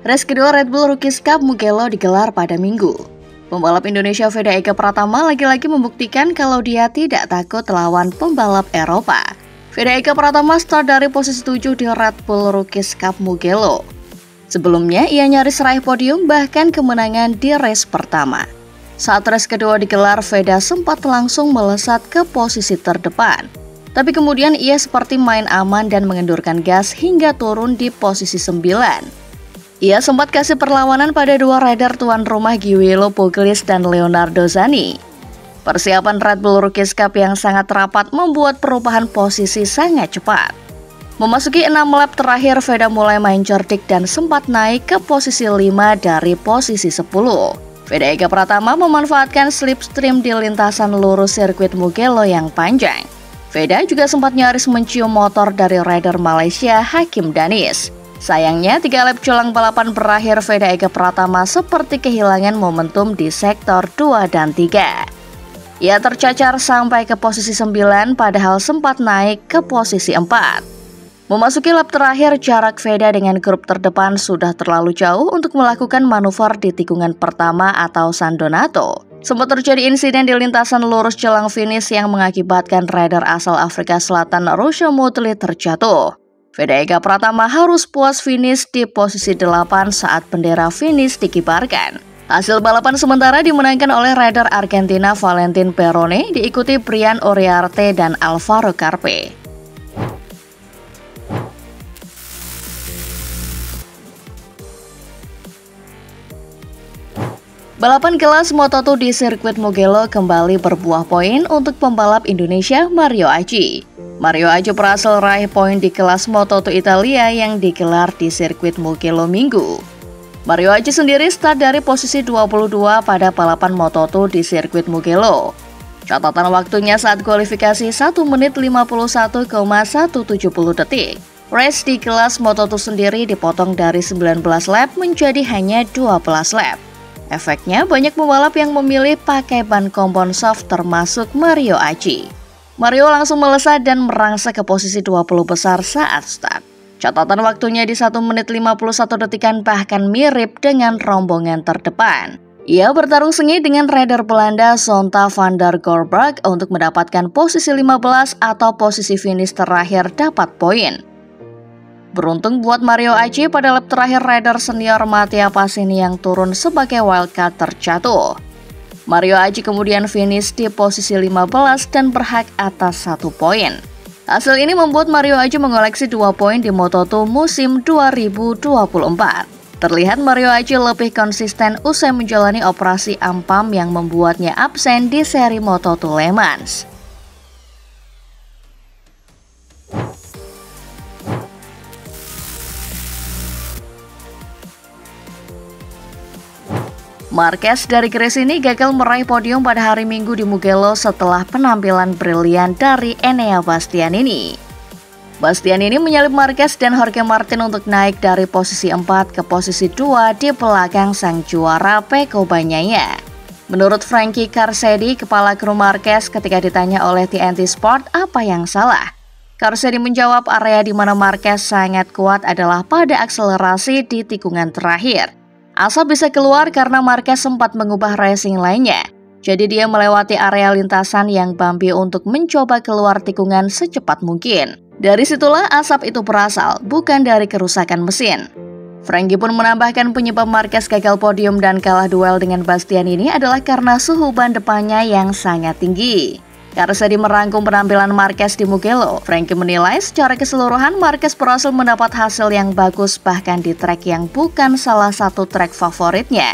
Race kedua Red Bull Rookies Cup Mugello digelar pada Minggu. Pembalap Indonesia Veda Eka Pratama lagi-lagi membuktikan kalau dia tidak takut lawan pembalap Eropa. Veda Eka Pratama start dari posisi 7 di Red Bull Rookies Cup Mugello. Sebelumnya, ia nyaris raih podium bahkan kemenangan di race pertama. Saat race kedua digelar, Veda sempat langsung melesat ke posisi terdepan. Tapi kemudian ia seperti main aman dan mengendurkan gas hingga turun di posisi 9. Ia sempat kasih perlawanan pada dua rider tuan rumah Giulio Puglis dan Leonardo Zanni. Persiapan Red Bull Rookies Cup yang sangat rapat membuat perubahan posisi sangat cepat. Memasuki 6 lap terakhir, Veda mulai main cerdik dan sempat naik ke posisi 5 dari posisi 10. Veda Eka Pratama memanfaatkan slipstream di lintasan lurus sirkuit Mugello yang panjang. Veda juga sempat nyaris mencium motor dari rider Malaysia Hakim Danis. Sayangnya, 3 lap jelang balapan berakhir, Veda Eka Pratama seperti kehilangan momentum di sektor 2 dan 3. Ia tercacar sampai ke posisi 9 padahal sempat naik ke posisi 4. Memasuki lap terakhir, jarak Veda dengan grup terdepan sudah terlalu jauh untuk melakukan manuver di tikungan pertama atau San Donato. Sempat terjadi insiden di lintasan lurus jelang finish yang mengakibatkan rider asal Afrika Selatan Rusha Motley terjatuh. Veda Eka Pratama harus puas finish di posisi 8 saat bendera finish dikibarkan. Hasil balapan sementara dimenangkan oleh rider Argentina Valentin Perone, diikuti Brian Uriarte dan Alvaro Carpe. Balapan kelas Moto2 di sirkuit Mugello kembali berbuah poin untuk pembalap Indonesia Mario Aji. Mario Aji berhasil raih poin di kelas Moto2 Italia yang digelar di sirkuit Mugello Minggu. Mario Aji sendiri start dari posisi 22 pada balapan Moto2 di sirkuit Mugello. Catatan waktunya saat kualifikasi 1 menit 51,170 detik. Race di kelas Moto2 sendiri dipotong dari 19 lap menjadi hanya 12 lap. Efeknya, banyak pembalap yang memilih pakai ban kompon soft termasuk Mario Aji. Mario langsung melesat dan merangsek ke posisi 20 besar saat start. Catatan waktunya di 1 menit 51 detikan bahkan mirip dengan rombongan terdepan. Ia bertarung sengit dengan rider Belanda Zonta van der Gorberg untuk mendapatkan posisi 15 atau posisi finish terakhir dapat poin. Beruntung buat Mario Aji, pada lap terakhir rider senior Mattia Pasini yang turun sebagai wildcard terjatuh. Mario Aji kemudian finish di posisi 15 dan berhak atas 1 poin. Hasil ini membuat Mario Aji mengoleksi 2 poin di Moto2 musim 2024. Terlihat Mario Aji lebih konsisten usai menjalani operasi ampam yang membuatnya absen di seri Moto2 Le Mans. Marquez dari Grecia ini gagal meraih podium pada hari Minggu di Mugello setelah penampilan brilian dari Enea Bastianini. Bastianini menyalip Marquez dan Jorge Martin untuk naik dari posisi 4 ke posisi 2 di belakang sang juara Pecco Bagnaia. Menurut Frankie Carcedi, kepala kru Marquez, ketika ditanya oleh TNT Sport apa yang salah, Carcedi menjawab area di mana Marquez sangat kuat adalah pada akselerasi di tikungan terakhir. Asap bisa keluar karena Marquez sempat mengubah racing lainnya. Jadi dia melewati area lintasan yang bumpy untuk mencoba keluar tikungan secepat mungkin. Dari situlah asap itu berasal, bukan dari kerusakan mesin. Frankie pun menambahkan penyebab Marquez gagal podium dan kalah duel dengan Bastianini adalah karena suhu ban depannya yang sangat tinggi. Carcedi merangkum penampilan Marquez di Mugello. Frankie menilai secara keseluruhan Marquez berhasil mendapat hasil yang bagus bahkan di trek yang bukan salah satu trek favoritnya.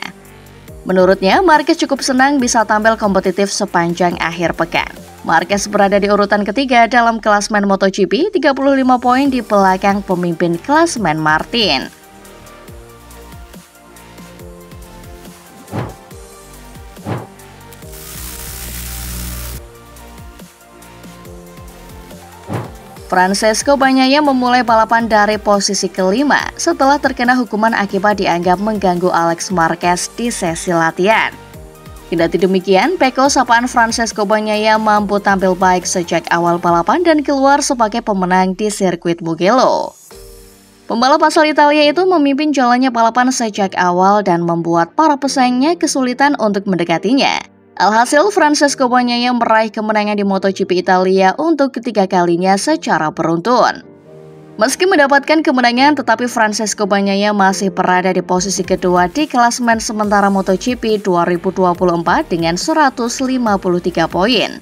Menurutnya, Marquez cukup senang bisa tampil kompetitif sepanjang akhir pekan. Marquez berada di urutan ketiga dalam klasmen MotoGP, 35 poin di belakang pemimpin klasmen Martin. Francesco Bagnaia memulai balapan dari posisi kelima setelah terkena hukuman akibat dianggap mengganggu Alex Marquez di sesi latihan. Kendati demikian, Pecco sapaan Francesco Bagnaia mampu tampil baik sejak awal balapan dan keluar sebagai pemenang di sirkuit Mugello. Pembalap asal Italia itu memimpin jalannya balapan sejak awal dan membuat para pesaingnya kesulitan untuk mendekatinya. Alhasil, Francesco Bagnaia meraih kemenangan di MotoGP Italia untuk ketiga kalinya secara beruntun. Meski mendapatkan kemenangan, tetapi Francesco Bagnaia masih berada di posisi kedua di klasemen sementara MotoGP 2024 dengan 153 poin.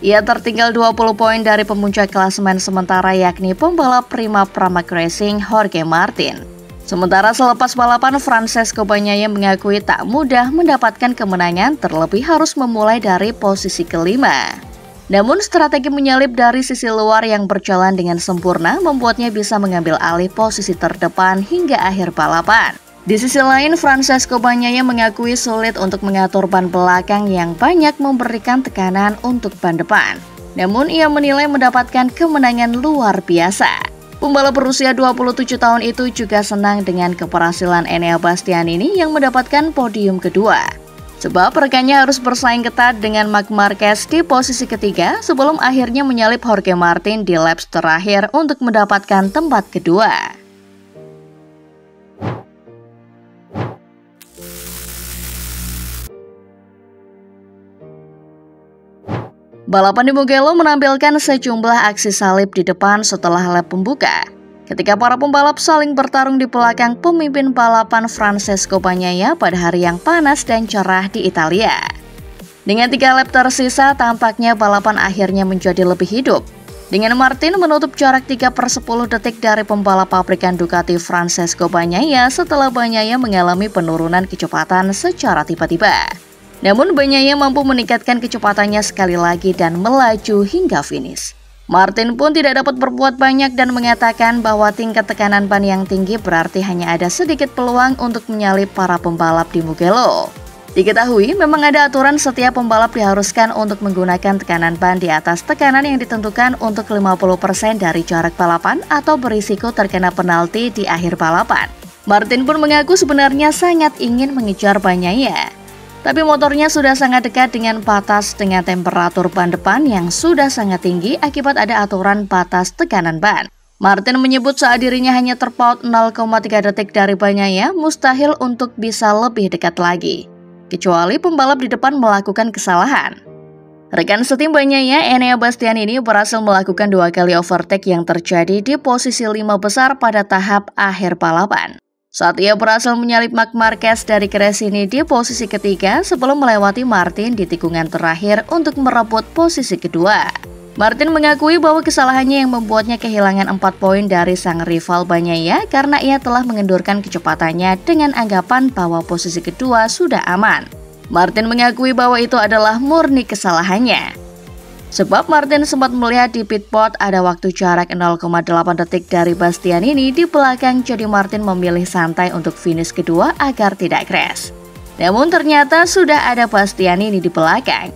Ia tertinggal 20 poin dari pemuncak klasemen sementara yakni pembalap Prima Pramac Racing Jorge Martin. Sementara selepas balapan, Francesco Bagnaia mengakui tak mudah mendapatkan kemenangan, terlebih harus memulai dari posisi kelima. Namun strategi menyalip dari sisi luar yang berjalan dengan sempurna membuatnya bisa mengambil alih posisi terdepan hingga akhir balapan. Di sisi lain, Francesco Bagnaia mengakui sulit untuk mengatur ban belakang yang banyak memberikan tekanan untuk ban depan. Namun ia menilai mendapatkan kemenangan luar biasa. Pembalap berusia 27 tahun itu juga senang dengan keberhasilan Enea Bastianini yang mendapatkan podium kedua. Sebab rekannya harus bersaing ketat dengan Marc Marquez di posisi ketiga sebelum akhirnya menyalip Jorge Martin di laps terakhir untuk mendapatkan tempat kedua. Balapan di Mugello menampilkan sejumlah aksi salib di depan setelah lap pembuka. Ketika para pembalap saling bertarung di belakang pemimpin balapan Francesco Bagnaia pada hari yang panas dan cerah di Italia. Dengan 3 lap tersisa, tampaknya balapan akhirnya menjadi lebih hidup. Dengan Martin menutup jarak 3/10 detik dari pembalap pabrikan Ducati Francesco Bagnaia setelah Bagnaia mengalami penurunan kecepatan secara tiba-tiba. Namun Bagnaia mampu meningkatkan kecepatannya sekali lagi dan melaju hingga finish. Martin pun tidak dapat berbuat banyak dan mengatakan bahwa tingkat tekanan ban yang tinggi berarti hanya ada sedikit peluang untuk menyalip para pembalap di Mugello. Diketahui memang ada aturan setiap pembalap diharuskan untuk menggunakan tekanan ban di atas tekanan yang ditentukan untuk 50% dari jarak balapan atau berisiko terkena penalti di akhir balapan. Martin pun mengaku sebenarnya sangat ingin mengejar Bagnaia. Tapi motornya sudah sangat dekat dengan batas dengan temperatur ban depan yang sudah sangat tinggi akibat ada aturan batas tekanan ban. Martin menyebut saat dirinya hanya terpaut 0,3 detik dari Bagnaia, mustahil untuk bisa lebih dekat lagi. Kecuali pembalap di depan melakukan kesalahan. Rekan setim Bagnaia, Enea Bastianini berhasil melakukan 2 kali overtake yang terjadi di posisi 5 besar pada tahap akhir balapan. Saat ia berhasil menyalip Marc Marquez dari Gresini di posisi ketiga sebelum melewati Martin di tikungan terakhir untuk merebut posisi kedua. Martin mengakui bahwa kesalahannya yang membuatnya kehilangan 4 poin dari sang rival Bagnaia karena ia telah mengendurkan kecepatannya dengan anggapan bahwa posisi kedua sudah aman. Martin mengakui bahwa itu adalah murni kesalahannya. Sebab Martin sempat melihat di pitboard ada waktu jarak 0,8 detik dari Bastianini di belakang, jadi Martin memilih santai untuk finish kedua agar tidak crash. Namun ternyata sudah ada Bastianini di belakang.